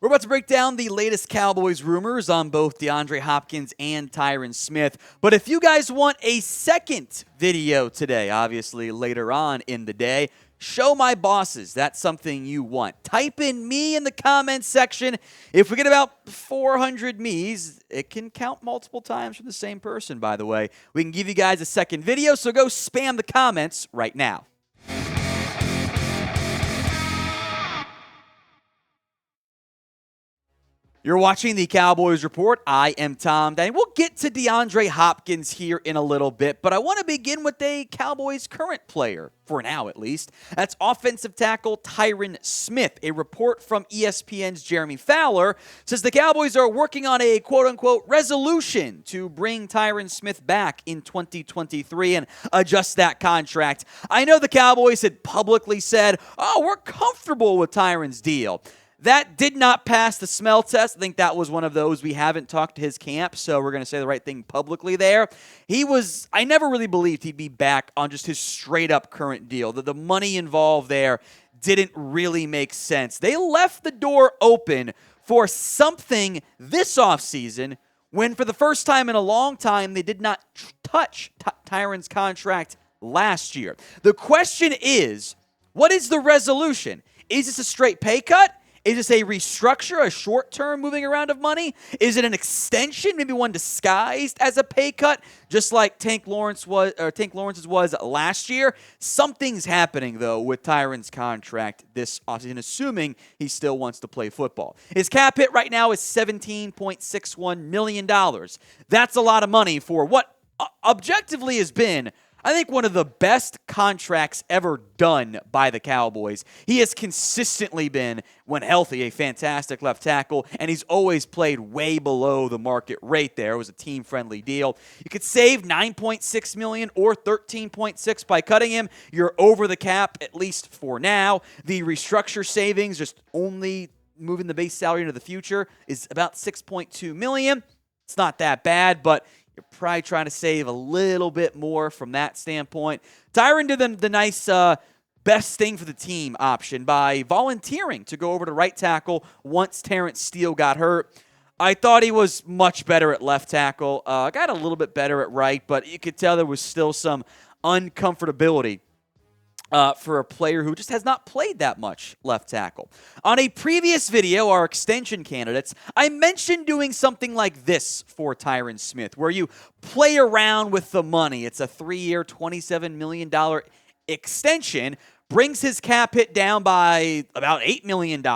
We're about to break down the latest Cowboys rumors on both DeAndre Hopkins and Tyron Smith. But if you guys want a second video today, obviously later on in the day, show my bosses that's something you want. Type in me in the comments section. If we get about 400 me's, it can count multiple times from the same person, by the way. We can give you guys a second video, so go spam the comments right now. You're watching the Cowboys Report. I am Tom Downey. We'll get to DeAndre Hopkins here in a little bit, but I want to begin with a Cowboys current player, for now at least. That's offensive tackle Tyron Smith. A report from ESPN's Jeremy Fowler says the Cowboys are working on a quote-unquote resolution to bring Tyron Smith back in 2023 and adjust that contract. I know the Cowboys had publicly said, we're comfortable with Tyron's deal. That did not pass the smell test. I think that was one of those. We haven't talked to his camp, so we're going to say the right thing publicly there. I never really believed he'd be back on just his straight-up current deal. The money involved there didn't really make sense. They left the door open for something this offseason when, for the first time in a long time, they did not touch Tyron's contract last year. The question is, what is the resolution? Is this a straight pay cut? Is this a restructure, a short-term moving around of money? Is it an extension, maybe one disguised as a pay cut, just like Tank Lawrence's was last year? Something's happening, though, with Tyron's contract this offseason, assuming he still wants to play football. His cap hit right now is $17.61 million. That's a lot of money for what objectively has been, I think, one of the best contracts ever done by the Cowboys. He has consistently been, when healthy, a fantastic left tackle, and he's always played way below the market rate there. It was a team-friendly deal. You could save $9.6 million or $13.6 by cutting him. You're over the cap, at least for now. The restructure savings, just only moving the base salary into the future, is about $6.2 million. It's not that bad, but you're probably trying to save a little bit more from that standpoint. Tyron did the nice best thing for the team option by volunteering to go over to right tackle once Terrence Steele got hurt. I thought he was much better at left tackle. Got a little bit better at right, but you could tell there was still some uncomfortability for a player who just has not played that much left tackle. On a previous video, our extension candidates, I mentioned doing something like this for Tyron Smith, where you play around with the money. It's a 3-year, $27 million extension, brings his cap hit down by about $8 million to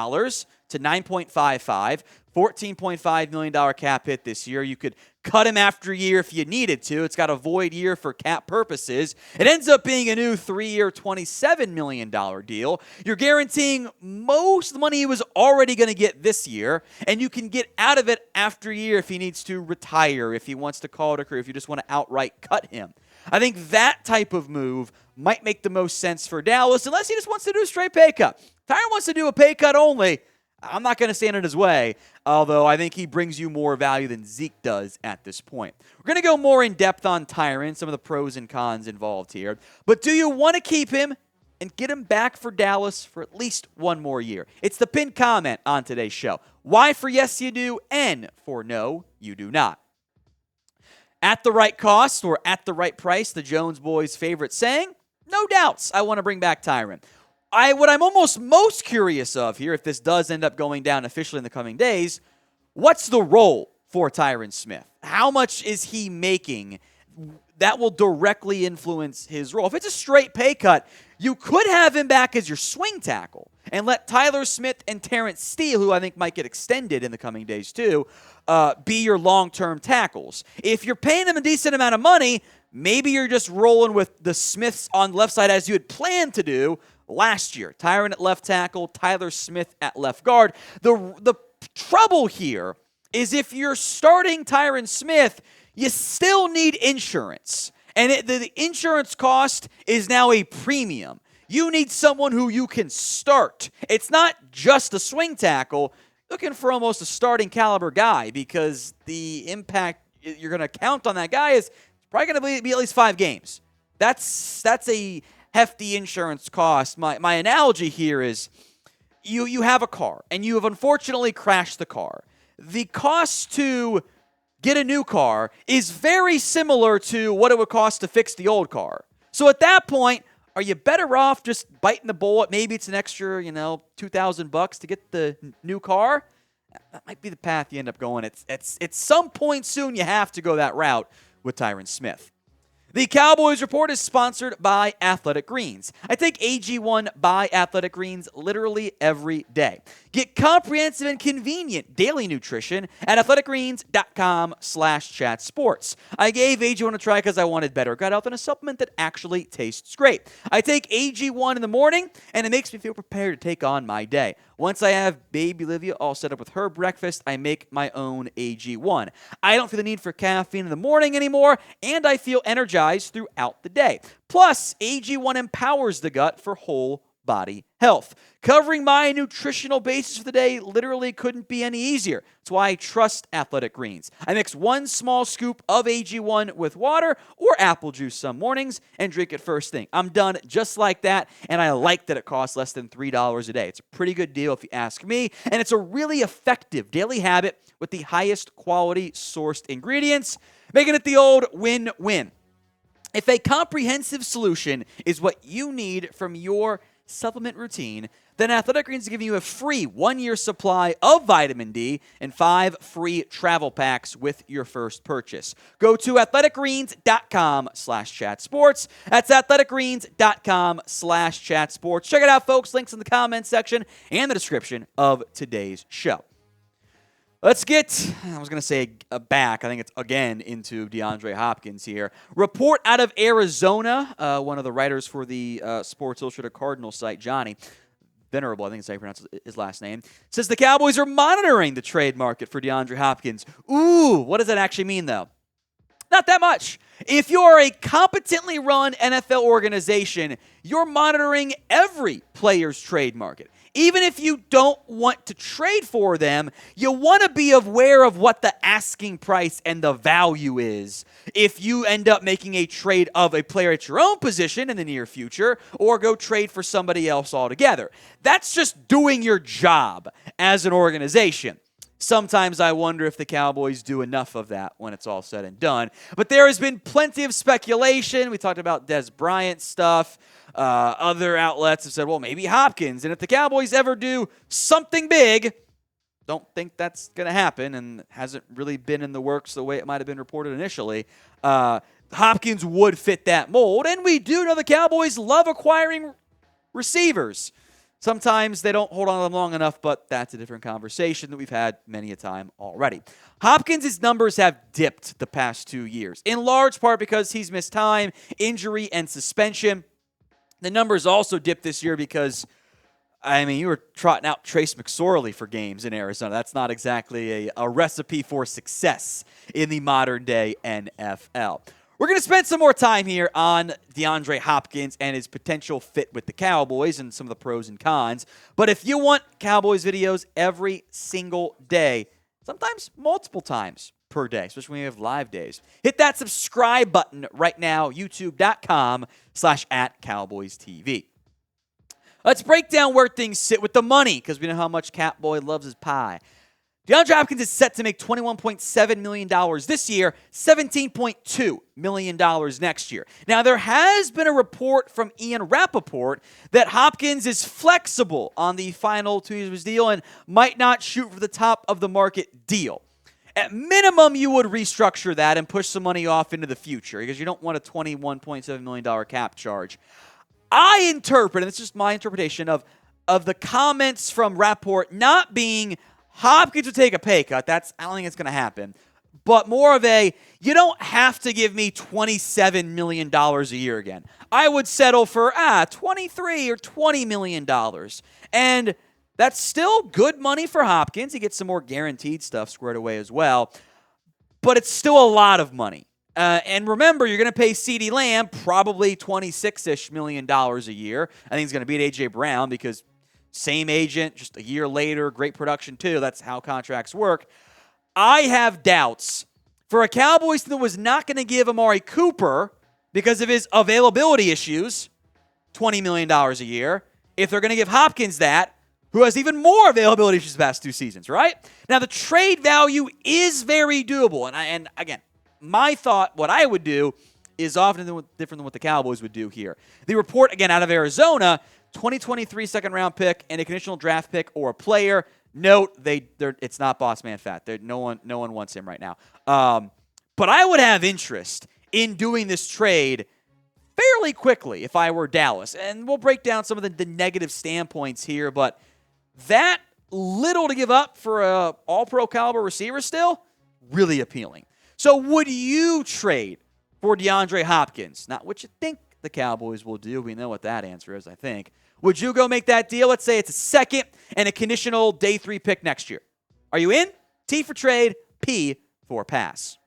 $9.55, $14.5 million cap hit this year. You could cut him after a year if you needed to. It's got a void year for cap purposes. It ends up being a new 3-year, $27 million deal. You're guaranteeing most of the money he was already going to get this year, and you can get out of it after a year if he needs to retire, if he wants to call it a career, if you just want to outright cut him. I think that type of move might make the most sense for Dallas, unless he just wants to do a straight pay cut. Tyron wants to do a pay cut only. I'm not going to stand in his way, although I think he brings you more value than Zeke does at this point. We're going to go more in depth on Tyron, some of the pros and cons involved here. But do you want to keep him and get him back for Dallas for at least one more year? It's the pinned comment on today's show. Why for yes you do, and for no you do not. At the right cost or at the right price, the Jones boys' favorite saying, no doubts I want to bring back Tyron. What I'm almost most curious of here, if this does end up going down officially in the coming days, what's the role for Tyron Smith? How much is he making? That will directly influence his role. If it's a straight pay cut, you could have him back as your swing tackle and let Tyler Smith and Terrence Steele, who I think might get extended in the coming days too, be your long-term tackles. If you're paying him a decent amount of money, maybe you're just rolling with the Smiths on the left side as you had planned to do last year. Tyron at left tackle, Tyler Smith at left guard. The trouble here is if you're starting Tyron Smith, you still need insurance. And the insurance cost is now a premium. You need someone who you can start. It's not just a swing tackle. Looking for almost a starting caliber guy, because the impact you're going to count on that guy is probably going to be at least 5 games. That's a hefty insurance cost. My analogy here is you have a car, and you have unfortunately crashed the car. The cost to get a new car is very similar to what it would cost to fix the old car. So at that point, are you better off just biting the bullet? Maybe it's an extra, $2,000 to get the new car. That might be the path you end up going. It's at some point soon you have to go that route with Tyron Smith. The Cowboys Report is sponsored by Athletic Greens. I take AG1 by Athletic Greens literally every day. Get comprehensive and convenient daily nutrition at athleticgreens.com/chatsports. I gave AG1 a try because I wanted better gut health and a supplement that actually tastes great. I take AG1 in the morning, and it makes me feel prepared to take on my day. Once I have baby Olivia all set up with her breakfast, I make my own AG1. I don't feel the need for caffeine in the morning anymore, and I feel energized throughout the day. Plus, AG1 empowers the gut for whole body health. Covering my nutritional basis for the day literally couldn't be any easier. That's why I trust Athletic Greens. I mix one small scoop of AG1 with water or apple juice some mornings and drink it first thing. I'm done just like that, and I like that it costs less than $3 a day. It's a pretty good deal if you ask me, and it's a really effective daily habit with the highest quality sourced ingredients, making it the old win-win. If a comprehensive solution is what you need from your supplement routine, then Athletic Greens is giving you a free 1-year supply of vitamin D and 5 free travel packs with your first purchase. Go to athleticgreens.com/chatsports. That's athleticgreens.com/chatsports. Check it out, folks. Links in the comments section and the description of today's show. Let's get, I was going to say back, I think it's again into DeAndre Hopkins here. Report out of Arizona, one of the writers for the Sports Illustrated Cardinals site, Johnny Venerable, I think is how you pronounce his last name, says the Cowboys are monitoring the trade market for DeAndre Hopkins. Ooh, what does that actually mean, though? Not that much. If you're a competently run NFL organization, you're monitoring every player's trade market. Even if you don't want to trade for them, you want to be aware of what the asking price and the value is if you end up making a trade of a player at your own position in the near future or go trade for somebody else altogether. That's just doing your job as an organization. Sometimes I wonder if the Cowboys do enough of that when it's all said and done. But there has been plenty of speculation. We talked about Des Bryant stuff. Other outlets have said, well, maybe Hopkins. And if the Cowboys ever do something big, don't think that's going to happen, and it hasn't really been in the works the way it might have been reported initially. Hopkins would fit that mold, and we do know the Cowboys love acquiring receivers. Sometimes they don't hold on to them long enough, but that's a different conversation that we've had many a time already. Hopkins' numbers have dipped the past 2 years, in large part because he's missed time, injury, and suspension. The numbers also dipped this year because, you were trotting out Trace McSorley for games in Arizona. That's not exactly a recipe for success in the modern-day NFL. We're going to spend some more time here on DeAndre Hopkins and his potential fit with the Cowboys and some of the pros and cons. But if you want Cowboys videos every single day, sometimes multiple times per day, especially when you have live days, hit that subscribe button right now, youtube.com/@CowboysTV. Let's break down where things sit with the money, because we know how much Catboy loves his pie. DeAndre Hopkins is set to make $21.7 million this year, $17.2 million next year. Now, there has been a report from Ian Rappaport that Hopkins is flexible on the final 2 years of his deal and might not shoot for the top of the market deal. At minimum, you would restructure that and push some money off into the future because you don't want a $21.7 million cap charge. I interpret, and it's just my interpretation of the comments from Rappaport not being Hopkins would take a pay cut. I don't think it's going to happen. But more of you don't have to give me $27 million a year again. I would settle for $23 or $20 million. And that's still good money for Hopkins. He gets some more guaranteed stuff squared away as well. But it's still a lot of money. And remember, you're going to pay CeeDee Lamb probably $26-ish million a year. I think he's going to beat A.J. Brown because same agent, just a year later, great production too. That's how contracts work. I have doubts for a Cowboys that was not going to give Amari Cooper, because of his availability issues, $20 million a year. If they're going to give Hopkins that, who has even more availability for his past 2 seasons, right? Now, the trade value is very doable. And again, my thought, what I would do, is often different than what the Cowboys would do here. The report, again, out of Arizona, 2023 second-round pick and a conditional draft pick or a player. Note, it's not boss man fat. No one wants him right now. But I would have interest in doing this trade fairly quickly if I were Dallas. And we'll break down some of the negative standpoints here, but that little to give up for a all-pro caliber receiver still, really appealing. So would you trade for DeAndre Hopkins? Not what you think the Cowboys will do. We know what that answer is, I think. Would you go make that deal? Let's say it's a second and a conditional day 3 pick next year. Are you in? T for trade, P for pass.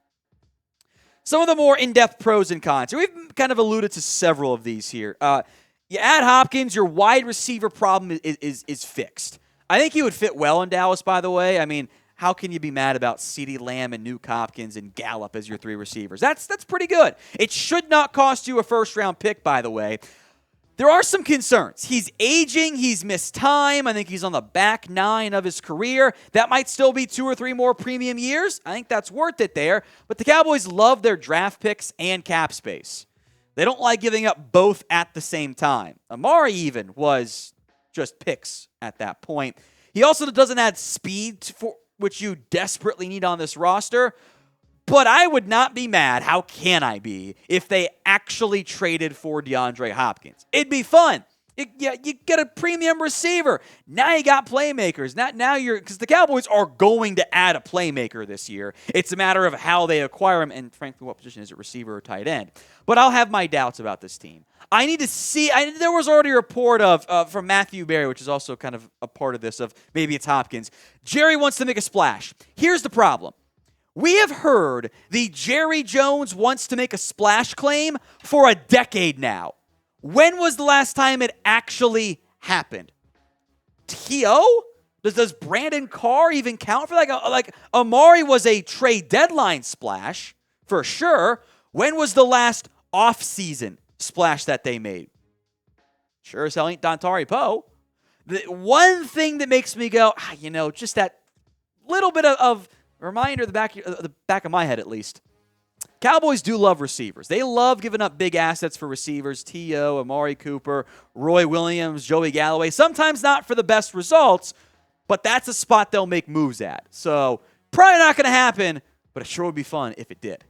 Some of the more in-depth pros and cons. We've kind of alluded to several of these here. You add Hopkins, your wide receiver problem is fixed. I think he would fit well in Dallas, by the way. I mean, how can you be mad about CeeDee Lamb and Nuke Hopkins and Gallup as your 3 receivers? That's pretty good. It should not cost you a first-round pick, by the way. There are some concerns. He's aging. He's missed time. I think he's on the back 9 of his career. That might still be 2 or 3 more premium years. I think that's worth it there. But the Cowboys love their draft picks and cap space. They don't like giving up both at the same time. Amari even was just picks at that point. He also doesn't add speed, for which you desperately need on this roster. But I would not be mad, how can I be, if they actually traded for DeAndre Hopkins. It'd be fun. You get a premium receiver. Now you got playmakers. Now you're, because the Cowboys are going to add a playmaker this year. It's a matter of how they acquire him, and frankly, what position is it, receiver or tight end? But I'll have my doubts about this team. I need to see. There was already a report from Matthew Berry, which is also kind of a part of this, of maybe it's Hopkins. Jerry wants to make a splash. Here's the problem. We have heard the Jerry Jones wants to make a splash claim for a decade now. When was the last time it actually happened? T.O.? Does Brandon Carr even count for that? Like Amari was a trade deadline splash, for sure. When was the last offseason splash that they made? Sure as hell ain't Dontari Poe. The one thing that makes me go, just that little bit of reminder, the back of my head at least. Cowboys do love receivers. They love giving up big assets for receivers. T.O., Amari Cooper, Roy Williams, Joey Galloway. Sometimes not for the best results, but that's a spot they'll make moves at. So probably not going to happen, but it sure would be fun if it did.